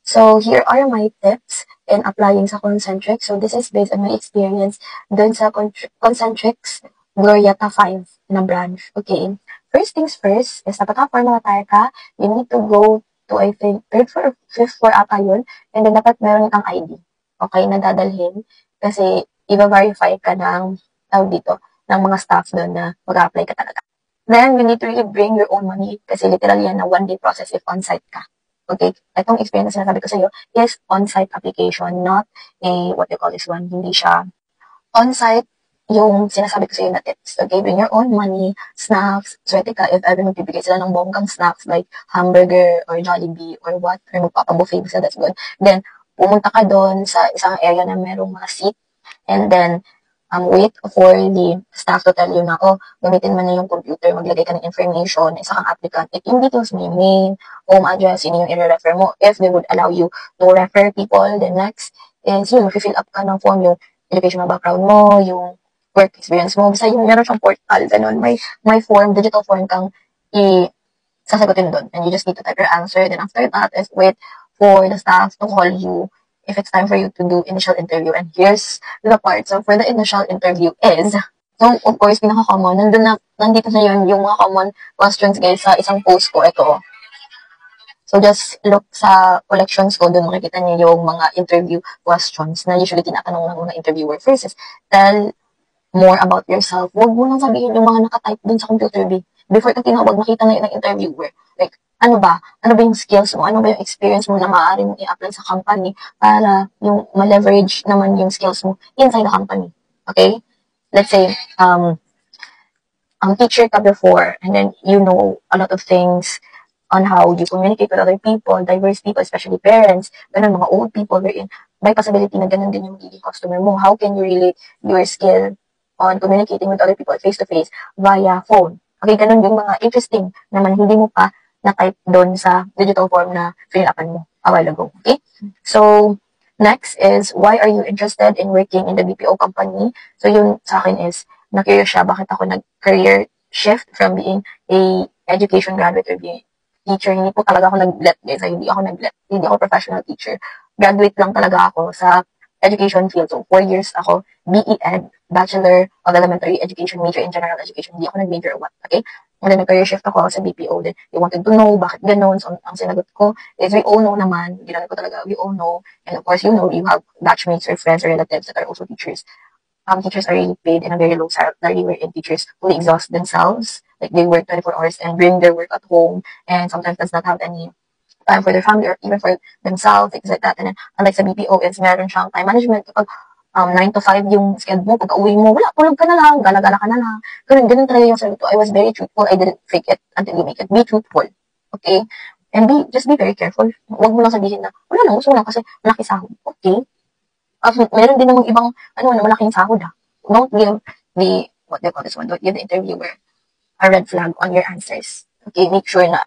So here are my tips in applying sa Concentrix. So this is based on my experience dun sa Concentrix Glorieta 5 na branch. Okay. First things first is dapat naka-formalize ka. You need to go to, I think, third floor or fifth floor ata yun. And then dapat meron kang ID. Okay, na dadalhin. Kasi i-verify ka ng, dito, ng mga staff doon na mag-apply ka talaga. Then, you need to really bring your own money kasi literally yan na one-day process if on-site ka. Okay? Itong experience na sinasabi ko sa iyo is on-site application, not a, what you call this one, hindi siya on-site yung sinasabi ko sa iyo na tips. Okay? Bring your own money, snacks, swerte ka if ever magbibigay sila ng bonggang snacks like hamburger or Jollibee or what, or magpapabuffet sila, that's good. Then, pumunta ka doon sa isang area na merong mga seat and then, wait for the staff to tell you na, gamitin mo na yung computer, maglagay ka ng information, isa kang applicant. Like, yung details mo, yung name, home address, yun yung i-refer mo. If they would allow you to refer people, then next is yun, fill up ka ng form, yung educational background mo, yung work experience mo. Basta yung meron siyang portal, ganun. May form, digital form kang sasagutin doon. And you just need to type your answer. Then after that is wait for the staff to call you if it's time for you to do initial interview. And here's the part. So, for the initial interview is, so, of course, pinaka-common, nandito na yun yung mga common questions, guys, sa isang post ko. Ito. So, just look sa collections ko, doon makikita niyo yung mga interview questions na usually tinatanong ng mga interviewer. First is, tell more about yourself. Huwag mo nang sabihin yung mga nakatype dun sa computer, before kang tinawag, makita na yun ng interviewer. Like, ano ba yung skills mo? Ano ba yung experience mo na maaari mong i-apply sa company para yung ma-leverage naman yung skills mo inside the company? Okay? Let's say, teacher ka before, and then you know a lot of things on how you communicate with other people, diverse people, especially parents, ganun, mga old people, wherein may possibility na ganun din yung magiging customer mo. How can you relate your skill on communicating with other people face-to-face via phone? Okay, ganun yung mga interesting naman hindi mo pa na-type doon sa digital form na fill-upan mo a while ago. Okay? So, next is, why are you interested in working in the BPO company? So, yun sa akin is, na-curious siya, bakit ako nag-career shift from being a education graduate or being teacher. Hindi po talaga ako nag-let, guys. Hindi ako professional teacher. Graduate lang talaga ako sa education field. So, 4 years ako, BEd, Bachelor of Elementary Education, major in General Education. Hindi ako nag-major or what, okay? And then, nag-career shift ako sa BPO. Then, they wanted to know bakit ganun. So, ang sinagot ko is, we all know naman. Ginamit ko talaga, we all know. And of course, you know, you have batchmates or friends or relatives that are also teachers. Teachers are really paid in a very low salary, wherein teachers fully exhaust themselves. Like, they work 24 hours and bring their work at home. And sometimes does not have any time for their family or even for themselves, things like that. And then, unlike sa BPO, is meron siyang time management. Kapag 9 to 5 yung schedule mo, pag uwi mo, wala, tulog ka na lang, gala-gala ka na lang. Ganun talaga yung sabi ko. I was very truthful. I didn't fake it until you make it. Be truthful. Okay? And just be very careful. Huwag mo lang sabihin na, wala lang, gusto mo lang kasi malaki sahod. Okay? Meron din namang ibang, malaking sahod, Don't give the, what they call this one, don't give the interviewer a red flag on your answers. Okay? Make sure na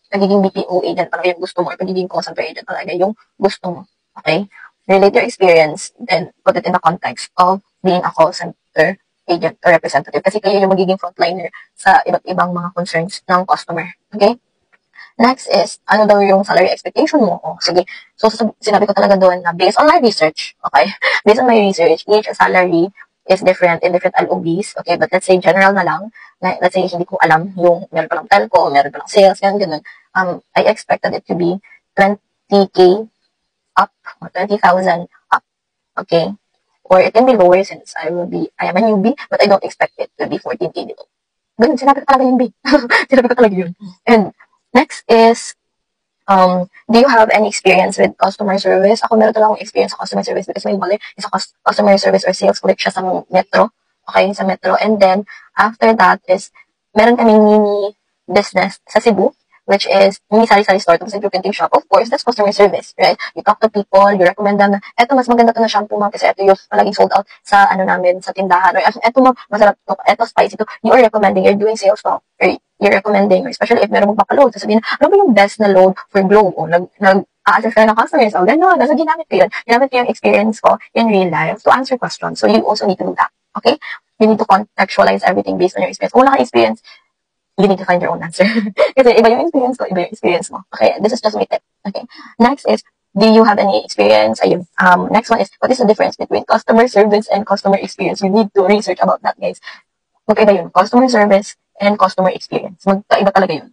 pagiging BPO agent talaga yung gusto mo, or pagiging call center agent talaga yung gusto mo. Okay? Relate your experience, then put it in the context of being a call center agent or representative. Kasi kayo yung magiging frontliner sa iba't ibang mga concerns ng customer. Okay? Next is, ano daw yung salary expectation mo? Sige. So, sinabi ko talaga doon na based on my research, okay? Based on my research, each salary is different in different LOBs, okay? But let's say general na lang, let's say hindi ko alam yung meron pa lang telco, meron pa lang sales, ganun. I expected it to be 20K up, or 20,000 up, okay? Or it can be lower since I am a newbie, but I don't expect it to be 14K dito. Ganun, sinabi ko talaga yung B. Sinabi ko talaga yun. And next is, do you have any experience with customer service? Ako meron talaga akong experience sa customer service because my mother is a customer service or sales clerk siya sa metro. Okay, sa metro. And then, after that is, meron kaming mini business sa Cebu, which is mini sari-sari store, tapos yung printing shop. Of course, that's customer service, right? You talk to people, you recommend them na, eto, mas maganda to na shampoo, ma'am, kasi eto yung palaging sold out sa, namin, sa tindahan. Or, eto, ma'am, masarap to, eto, spicy to. You are recommending, you're doing sales talk, or you're recommending, or especially if meron mong papaload, sasabihin, ano ba yung best na load for Globe? O, nag-a-assess ka ng customers. O, gano'n, nasa ginamit ko yun. Ginamit ko yung experience ko in real life to answer questions. So, you also need to do that. Okay? You need to contextualize everything based on your experience. Kung wala kang experience, you need to find your own answer. Kasi iba yung experience ko, iba yung experience mo. Okay, this is just my tip. Okay, next is, do you have any experience? Ayun. Next one is, what is the difference between customer service and customer experience? You need to research about that, guys. Magkaiba yun, customer service and customer experience. Magkaiba talaga yun.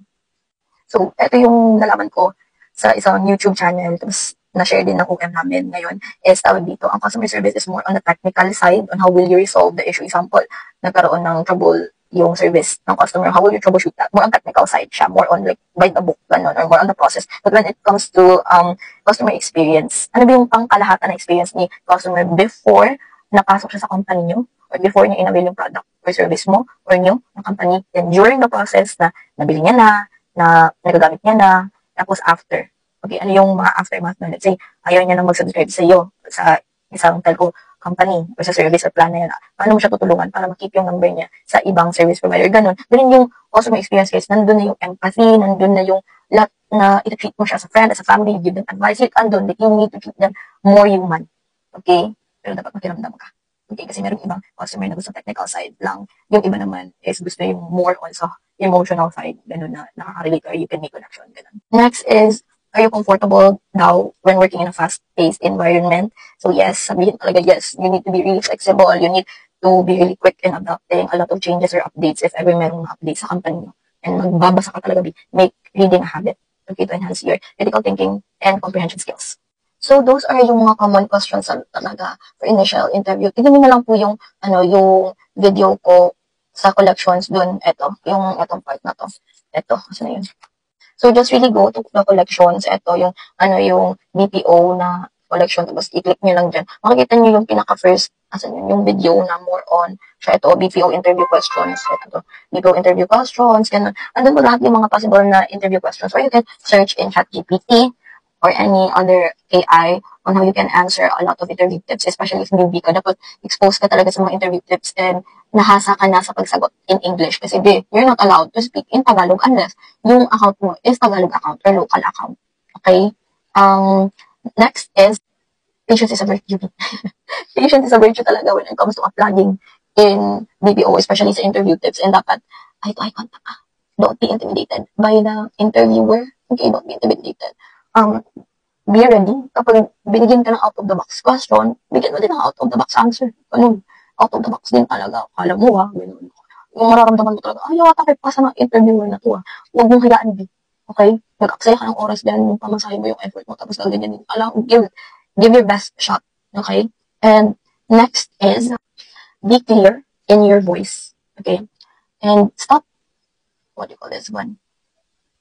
So, ito yung nalaman ko sa isang YouTube channel, tapos na-share din ng OM namin ngayon, is tawag dito, ang customer service is more on the technical side, on how will you resolve the issue. Example, nagkaroon ng trouble yung service ng customer, how will you troubleshoot that? More on technical side siya, more on like by the book, ganun, or more on the process. But when it comes to customer experience, ano ba yung pangkalahatan na experience ni customer before napasok siya sa company nyo, or before niya in-avail yung product or service mo, or nyo, ng company, then during the process na nabili niya na nagagamit niya na, tapos after. Okay, ano yung mga aftermath na, let's say, ayaw niya na mag-subscribe sa iyo, sa isang telco company, or sa service or plan na yun. Paano mo siya tutulungan para makip yung number niya sa ibang service provider, ganun. Ganun yung customer experience, guys. Nandun na yung empathy, nandun na yung lahat na iti-treat mo siya as a friend, as a family, you give them advice, like, andun, like, you need to treat them more human. Okay? Pero dapat makiramdam ka. Okay, kasi meron ibang customer na gusto technical side lang. Yung iba naman is gusto yung more on sa emotional side. Ganun na nakaka-relate or you can make connection. Ganun. Next is, are you comfortable now when working in a fast-paced environment? So yes, sabihin talaga yes. You need to be really flexible. You need to be really quick in adapting a lot of changes or updates if ever merong updates sa company nyo. And magbabasa ka talaga, make reading a habit. Okay, to enhance your critical thinking and comprehension skills. So, those are yung mga common questions talaga for initial interview. Tignan niyo na lang po yung, yung video ko sa collections dun. Ito, yung etong part na to. Ito, kasi na yun. So, just really go to the collections. Ito, yung, yung BPO na collection. Tapos, i-click nyo lang dyan. Makikita nyo yung pinaka-first, asan yun, yung video na more on, siya ito, BPO interview questions. Ito, BPO interview questions, ganun. Andun po lahat yung mga possible na interview questions. Or you can search in ChatGPT, or any other AI on how you can answer a lot of interview tips, especially if newbie ka. Dapat expose ka talaga sa mga interview tips and nahasa ka na sa pagsagot in English. Kasi you're not allowed to speak in Tagalog unless yung account mo is Tagalog account or local account. Okay? Next is, patience is a virtue. Patience is a virtue talaga when it comes to applying in BPO, especially sa interview tips. And dapat, eye-to-eye contact ka. Don't be intimidated by the interviewer. Okay, don't be intimidated. Be ready. Kapag binigyan ka ng out-of-the-box question, bigyan mo din ng out-of-the-box answer. Ganun. Out-of-the-box din talaga. Kala mo ganun. Yung mararamdaman mo talaga, yata kayo pa sa mga interviewer na to Huwag mong hayaan, okay? Nag-aksaya ka ng oras dyan, yung pamasahe mo, yung effort mo, tapos gaganyan. Give your best shot. Okay? And next is, be clear in your voice. Okay? And stop, what do you call this one?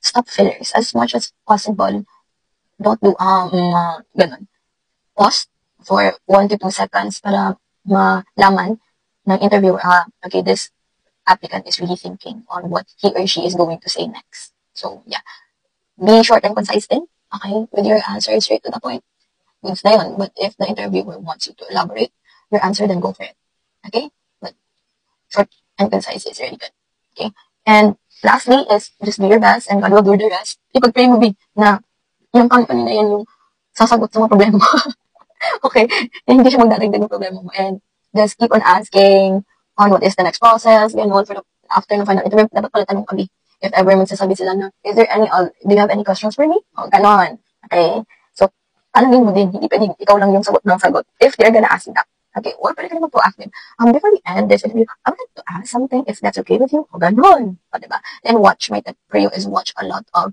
Stop fillers as much as possible. Don't do, ganun. Pause for 1 to 2 seconds para malaman ng interviewer, okay, this applicant is really thinking on what he or she is going to say next. So, yeah. Be short and concise din, okay, with your answer, straight to the point. Goods na yun. But if the interviewer wants you to elaborate your answer, then go for it. Okay? But short and concise is really good. Okay? And lastly is, just do your best and God will do the rest. Ipag-pray mo, na yung company na yan yung sasagot sa mga problema mo. Okay? Hindi siya magdadagdag ng problema mo. And just keep on asking on what is the next process, ganun, after ng final interview, dapat pala tanong kami. If ever magsasabi sila na, do you have any questions for me? O, ganon. Okay? So, tanongin mo din, hindi pwedeng ikaw lang yung sagot ng sagot. If they're gonna ask you that. Okay? Or pwede ka naman proactive. Before we end this interview, I would like to ask something, if that's okay with you. O, ganon. O, diba? Then watch, my tip for you is watch a lot of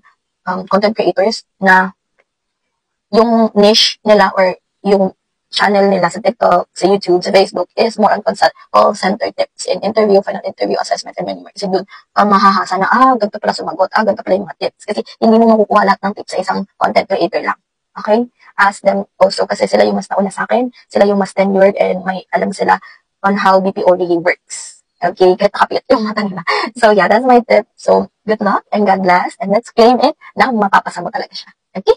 content creators na yung niche nila or yung channel nila sa TikTok, sa YouTube, sa Facebook is more on call center tips in interview, final interview, assessment, and many more. Kasi doon mahahasa na, ganito pala sumagot, ganito pala yung mga tips. Kasi hindi mo makukuha lahat ng tips sa isang content creator lang. Okay? Ask them also kasi sila yung mas nauna sa akin, sila yung mas tenured and may alam sila on how BPO really works. Okay? Kahit nakapit yung mata nila. So yeah, that's my tip. So good luck and God bless and let's claim it na mapapasa mo talaga siya. Okay?